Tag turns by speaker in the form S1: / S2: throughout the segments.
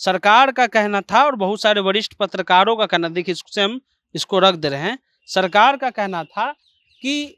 S1: सरकार का कहना था और बहुत सारे वरिष्ठ पत्रकारों का कहना, देखिए हम इसको रख दे रहे हैं। सरकार का कहना था कि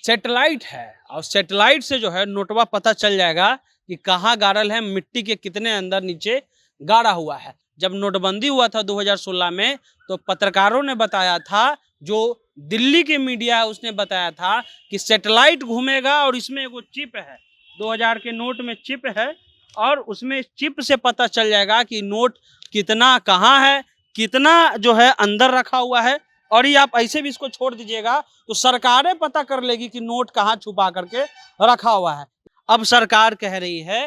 S1: सैटेलाइट है और सैटेलाइट से जो है नोटवा पता चल जाएगा कि कहाँ गाड़ल है, मिट्टी के कितने अंदर नीचे गाड़ा हुआ है। जब नोटबंदी हुआ था 2016 में तो पत्रकारों ने बताया था, जो दिल्ली के मीडिया है उसने बताया था कि सैटेलाइट घूमेगा और इसमें एगो चिप है, 2000 के नोट में चिप है और उसमें चिप से पता चल जाएगा कि नोट कितना कहाँ है, कितना जो है अंदर रखा हुआ है। और ये आप ऐसे भी इसको छोड़ दीजिएगा तो सरकारें पता कर लेगी कि नोट कहाँ छुपा करके रखा हुआ है। अब सरकार कह रही है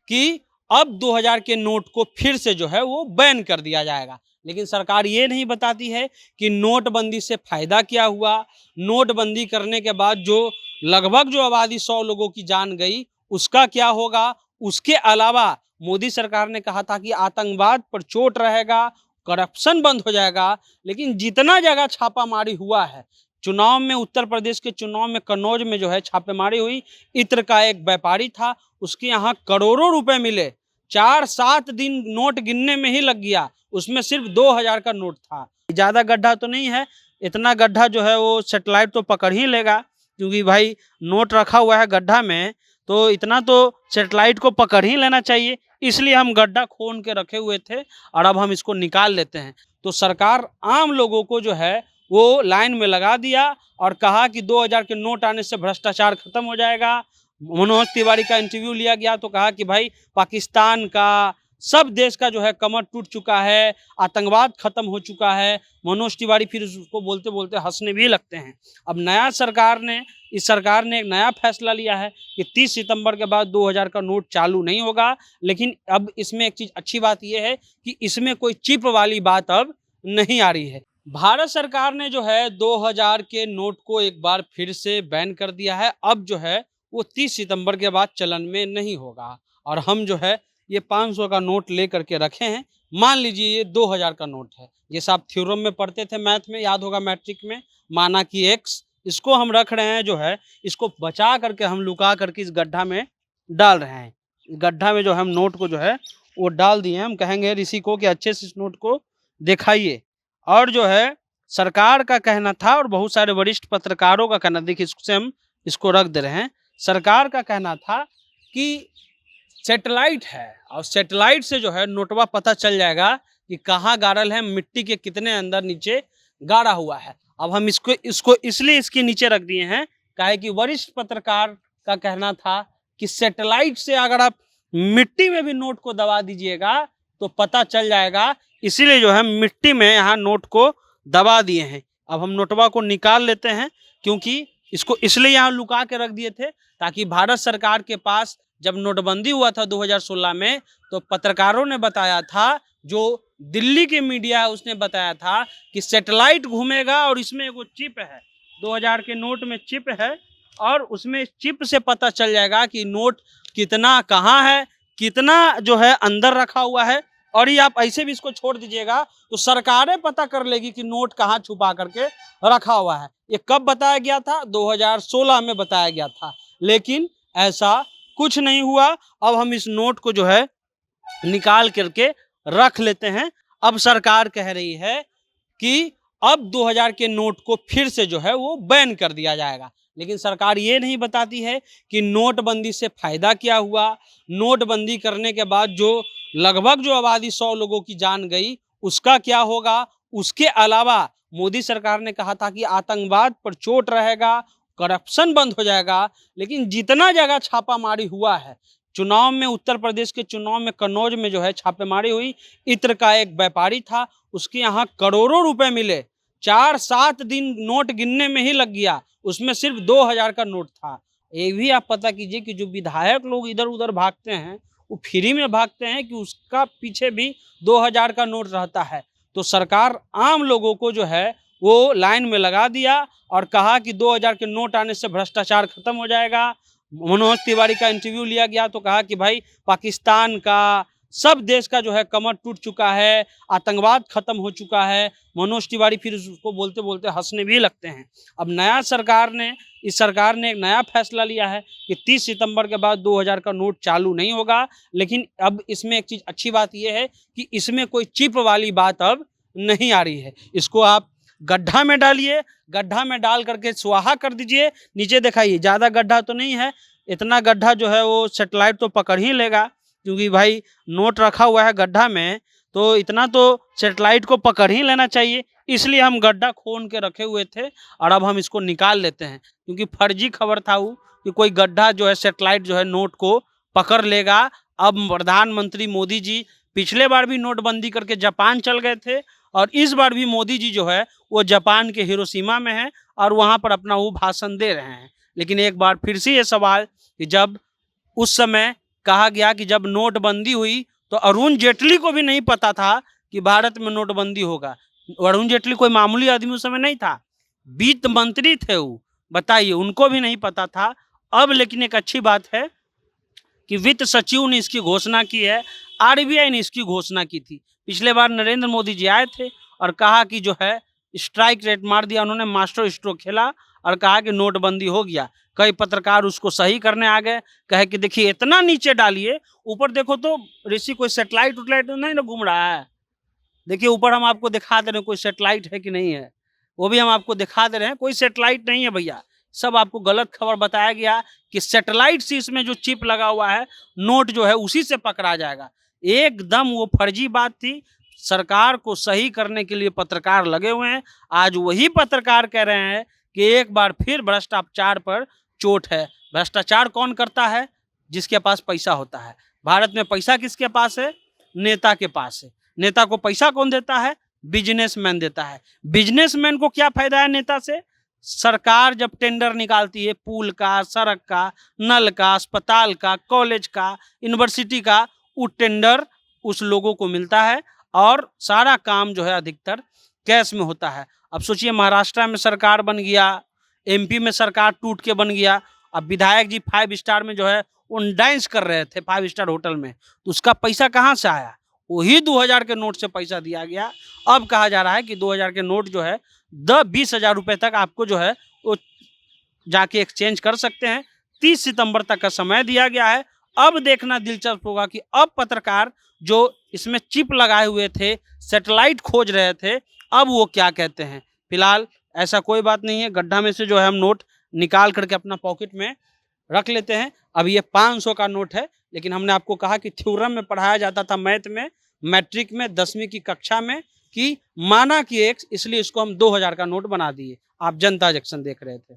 S1: कि अब 2000 के नोट को फिर से जो है वो बैन कर दिया जाएगा, लेकिन सरकार ये नहीं बताती है कि नोटबंदी से फायदा क्या हुआ। नोटबंदी करने के बाद जो लगभग जो आबादी 100 लोगों की जान गई उसका क्या होगा। उसके अलावा मोदी सरकार ने कहा था कि आतंकवाद पर चोट रहेगा, करप्शन बंद हो जाएगा, लेकिन जितना जगह छापामारी हुआ है चुनाव में, उत्तर प्रदेश के चुनाव में कन्नौज में जो है छापेमारी हुई, इत्र का एक व्यापारी था, उसके यहाँ करोड़ों रुपए मिले। 4-7 दिन नोट गिनने में ही लग गया, उसमें सिर्फ 2000 का नोट था। ज़्यादा गड्ढा तो नहीं है, इतना गड्ढा जो है वो सैटेलाइट तो पकड़ ही लेगा, क्योंकि भाई नोट रखा हुआ है गड्ढा में तो इतना तो सैटेलाइट को पकड़ ही लेना चाहिए। इसलिए हम गड्ढा खोन के रखे हुए थे और अब हम इसको निकाल लेते हैं। तो सरकार आम लोगों को जो है वो लाइन में लगा दिया और कहा कि 2000 के नोट आने से भ्रष्टाचार खत्म हो जाएगा। मनोज तिवारी का इंटरव्यू लिया गया तो कहा कि भाई पाकिस्तान का, सब देश का जो है कमर टूट चुका है, आतंकवाद खत्म हो चुका है। मनोज तिवारी फिर उसको बोलते बोलते हंसने भी लगते हैं। अब इस सरकार ने एक नया फैसला लिया है कि 30 सितंबर के बाद 2000 का नोट चालू नहीं होगा, लेकिन अब इसमें एक चीज़ अच्छी बात यह है कि इसमें कोई चिप वाली बात अब नहीं आ रही है। भारत सरकार ने जो है 2000 के नोट को एक बार फिर से बैन कर दिया है। अब जो है वो 30 सितंबर के बाद चलन में नहीं होगा और हम जो है ये 500 का नोट ले करके रखे हैं। मान लीजिए ये 2000 का नोट है, जैसे आप थ्योरम में पढ़ते थे मैथ में, याद होगा मैट्रिक में, माना कि एक्स, इसको हम रख रहे हैं जो है, इसको बचा करके हम लुका करके इस गड्ढा में डाल रहे हैं। गड्ढा में जो हम नोट को जो है वो डाल दिए हैं। हम कहेंगे ऋषि को कि अच्छे से इस नोट को दिखाइए। और जो है सरकार का कहना था और बहुत सारे वरिष्ठ पत्रकारों का कहना, देखिए हम इसको रख दे रहे हैं। सरकार का कहना था कि सैटेलाइट है और सैटेलाइट से जो है नोटवा पता चल जाएगा कि कहाँ गाड़ल है, मिट्टी के कितने अंदर नीचे गाड़ा हुआ है। अब हम इसको इसलिए इसके नीचे रख दिए हैं काहे कि वरिष्ठ पत्रकार का कहना था कि सैटेलाइट से अगर आप मिट्टी में भी नोट को दबा दीजिएगा तो पता चल जाएगा, इसीलिए जो है मिट्टी में यहाँ नोट को दबा दिए हैं। अब हम नोटवा को निकाल लेते हैं, क्योंकि इसको इसलिए यहाँ लुका के रख दिए थे ताकि भारत सरकार के पास जब नोटबंदी हुआ था 2016 में तो पत्रकारों ने बताया था, जो दिल्ली के मीडिया है उसने बताया था कि सैटेलाइट घूमेगा और इसमें एगो चिप है, 2000 के नोट में चिप है और उसमें चिप से पता चल जाएगा कि नोट कितना कहाँ है, कितना जो है अंदर रखा हुआ है। और ये आप ऐसे भी इसको छोड़ दीजिएगा तो सरकारें पता कर लेगी कि नोट कहाँ छुपा करके रखा हुआ है। ये कब बताया गया था? 2016 में बताया गया था, लेकिन ऐसा कुछ नहीं हुआ। अब हम इस नोट को जो है निकाल करके रख लेते हैं। अब सरकार कह रही है कि अब 2000 के नोट को फिर से जो है वो बैन कर दिया जाएगा, लेकिन सरकार ये नहीं बताती है कि नोटबंदी से फायदा क्या हुआ। नोटबंदी करने के बाद जो लगभग जो आबादी 100 लोगों की जान गई उसका क्या होगा। उसके अलावा मोदी सरकार ने कहा था कि आतंकवाद पर चोट रहेगा, करप्शन बंद हो जाएगा, लेकिन जितना जगह छापामारी हुआ है चुनाव में, उत्तर प्रदेश के चुनाव में कन्नौज में जो है छापेमारी हुई, इत्र का एक व्यापारी था, उसके यहाँ करोड़ों रुपए मिले। 4-7 दिन नोट गिनने में ही लग गया, उसमें सिर्फ 2000 का नोट था। ये भी आप पता कीजिए कि जो विधायक लोग इधर उधर भागते हैं वो फ्री में भागते हैं कि उसका पीछे भी 2000 का नोट रहता है। तो सरकार आम लोगों को जो है वो लाइन में लगा दिया और कहा कि 2000 के नोट आने से भ्रष्टाचार खत्म हो जाएगा। मनोज तिवारी का इंटरव्यू लिया गया तो कहा कि भाई पाकिस्तान का, सब देश का जो है कमर टूट चुका है, आतंकवाद खत्म हो चुका है। मनोज तिवारी फिर उसको बोलते बोलते हंसने भी लगते हैं। अब इस सरकार ने एक नया फैसला लिया है कि 30 सितंबर के बाद 2000 का नोट चालू नहीं होगा। लेकिन अब इसमें एक चीज़ अच्छी बात यह है कि इसमें कोई चिप वाली बात अब नहीं आ रही है। इसको आप गड्ढा में डालिए, गड्ढा में डाल करके स्वाहा कर दीजिए। नीचे दिखाइए, ज़्यादा गड्ढा तो नहीं है, इतना गड्ढा जो है वो सैटेलाइट तो पकड़ ही लेगा, क्योंकि भाई नोट रखा हुआ है गड्ढा में, तो इतना तो सैटेलाइट को पकड़ ही लेना चाहिए। इसलिए हम गड्ढा खोन के रखे हुए थे और अब हम इसको निकाल लेते हैं, क्योंकि फर्जी खबर था वो कि कोई गड्ढा जो है सैटेलाइट जो है नोट को पकड़ लेगा। अब प्रधानमंत्री मोदी जी पिछले बार भी नोटबंदी करके जापान चल गए थे और इस बार भी मोदी जी जो है वो जापान के हिरोशिमा में है और वहाँ पर अपना वो भाषण दे रहे हैं। लेकिन एक बार फिर से ये सवाल कि जब उस समय कहा गया कि जब नोटबंदी हुई तो अरुण जेटली को भी नहीं पता था कि भारत में नोटबंदी होगा। अरुण जेटली कोई मामूली आदमी उस समय नहीं था, वित्त मंत्री थे वो, बताइए, उनको भी नहीं पता था। अब लेकिन एक अच्छी बात है कि वित्त सचिव ने इसकी घोषणा की है, आरबीआई ने इसकी घोषणा की थी। पिछले बार नरेंद्र मोदी जी आए थे और कहा कि जो है स्ट्राइक रेट मार दिया उन्होंने, मास्टर स्ट्रोक खेला और कहा कि नोटबंदी हो गया। कई पत्रकार उसको सही करने आ गए, कहे कि देखिए इतना नीचे डालिए, ऊपर देखो तो ऋषि कोई सेटेलाइट उटलाइट नहीं ना घूम रहा है। देखिए ऊपर हम आपको दिखा दे रहे हैं कोई सेटेलाइट है कि नहीं है, वो भी हम आपको दिखा दे रहे हैं, कोई सेटेलाइट नहीं है भैया। सब आपको गलत खबर बताया गया कि सेटेलाइट से इसमें जो चिप लगा हुआ है नोट जो है उसी से पकड़ा जाएगा। एकदम वो फर्जी बात थी। सरकार को सही करने के लिए पत्रकार लगे हुए हैं। आज वही पत्रकार कह रहे हैं कि एक बार फिर भ्रष्टाचार पर चोट है। भ्रष्टाचार कौन करता है? जिसके पास पैसा होता है। भारत में पैसा किसके पास है? नेता के पास है। नेता को पैसा कौन देता है? बिजनेसमैन देता है। बिजनेसमैन को क्या फायदा है नेता से? सरकार जब टेंडर निकालती है पुल का, सड़क का, नल का, अस्पताल का, कॉलेज का, यूनिवर्सिटी का, वो टेंडर उस लोगों को मिलता है और सारा काम जो है अधिकतर कैश में होता है। अब सोचिए महाराष्ट्र में सरकार बन गया, एमपी में सरकार टूट के बन गया। अब विधायक जी 5 स्टार में जो है वो डांस कर रहे थे 5 स्टार होटल में, तो उसका पैसा कहाँ से आया? वही 2000 के नोट से पैसा दिया गया। अब कहा जा रहा है कि 2000 के नोट जो है 20,000 रुपये तक आपको जो है वो जाके एक्सचेंज कर सकते हैं। 30 सितंबर तक का समय दिया गया है। अब देखना दिलचस्प होगा कि अब पत्रकार जो इसमें चिप लगाए हुए थे, सैटेलाइट खोज रहे थे, अब वो क्या कहते हैं। फिलहाल ऐसा कोई बात नहीं है, गड्ढा में से जो है हम नोट निकाल करके अपना पॉकेट में रख लेते हैं। अब ये 500 का नोट है, लेकिन हमने आपको कहा कि थ्योरम में पढ़ाया जाता था मैथ में, मैट्रिक में 10वीं की कक्षा में, कि माना कि x, इसलिए इसको हम 2000 का नोट बना दिए। आप जनता जंक्शन देख रहे थे।